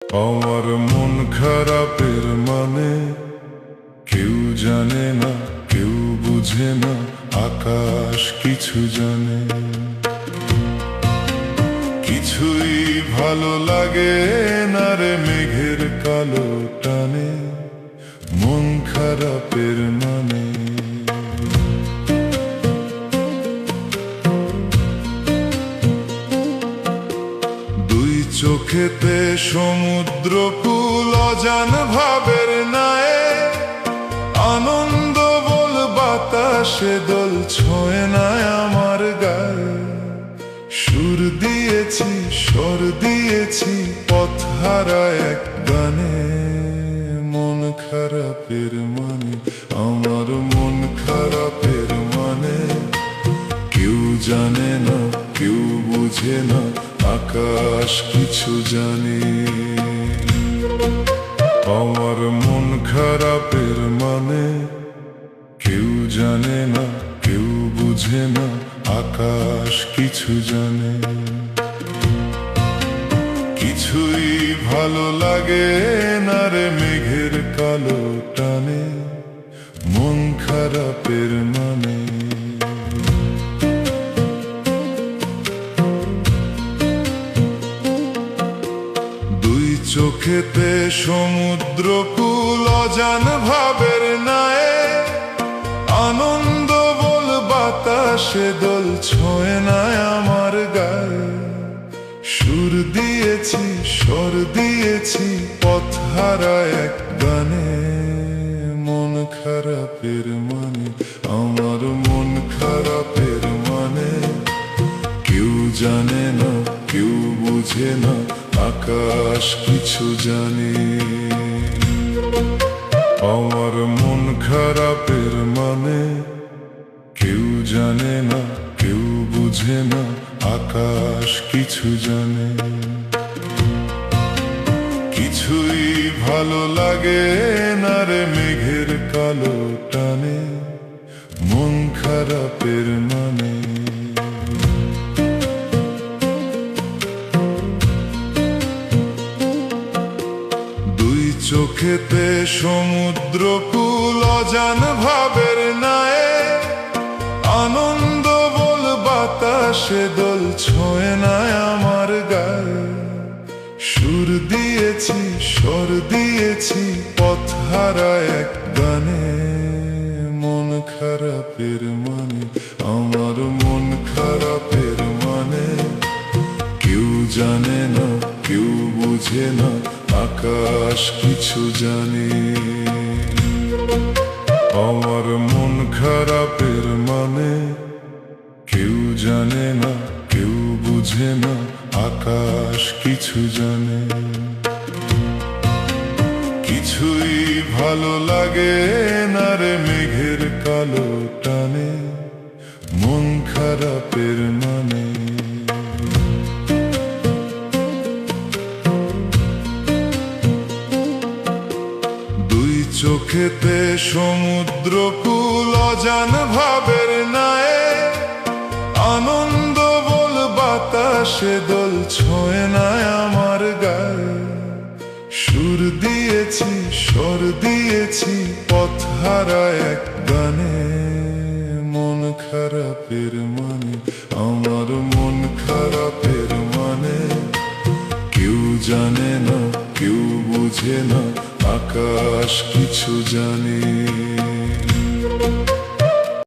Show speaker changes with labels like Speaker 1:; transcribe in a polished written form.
Speaker 1: আমার মন খারাপের মানে কেউ জানে না, কেউ বুঝে না, আকাশ কিছু জানে। কিছুই ভালো লাগে না রে মেঘের কালো টানে, মন খারাপের মানে। দুই চোখেতে সমুদ্র কুল অজান ভাবের নায়ে, আনন্দ বল বাতাসে দোল ছোঁয় না আমার গায়ে। সুর দিয়েছি স্বর দিয়েছি পথহারা এক গানে, মন খারাপের মানে। আমার মন খারাপের মানে কেউ জানে না, কেউ বুঝে না, আকাশ কিছু জানে। আমার মন খারাপের মানে কেউ জানে না, কেউ বুঝে না, আকাশ কিছু জানে। কিছুই ভালো লাগে না রে মেঘের কালো টানে, মন খারাপের মানে। দুই চোখেতে সমুদ্র কুল অজান ভাবের নায়ে, আনন্দ বল বাতাসে দোল ছোঁয় না আমার গায়ে। সুর দিয়েছি স্বর দিয়েছি পথহারা এক গানে, মন খারাপের মানে। আমার মন খারাপের মানে কেউ জানে না, কেউ বুঝে না, আকাশ কিছু জানে। আমার মন খারাপের মানে কেউ জানে না, কেউ বুঝে না, আকাশ কিছু জানে। কিছুই ভালো লাগে না রে মেঘের কালো টানে, মন খারাপের মানে। দুই চোখেতে সমুদ্র কুল অজান ভাবের নায়ে, আনন্দ বল বাতাসে দোল ছোঁয় না আমার গায়ে। সুর দিয়েছি স্বর দিয়েছি পথহারা এক গানে, মন খারাপের মানে। আমার মন খারাপের মানে কেউ জানে না, কেউ বুঝে না, আকাশ কিছু জানে। আমার মন খারাপের মানে কেউ জানে না, কেউ বুঝে না, আকাশ কিছু জানে। কিছুই ভালো লাগে না রে মেঘের কালো টানে, মন খারাপের মানে। দুই চোখেতে সমুদ্র কুল অজান ভাবের নায়ে, আনন্দ বল বাতাসে দোল ছোঁয় না আমার গায়ে। সুর দিয়েছি স্বর দিয়েছি পথহারা এক গানে, মন খারাপের মানে। আমার মন খারাপের মানে কেউ জানে না, কেউ বুঝে না, আকাশ কিছু জানে।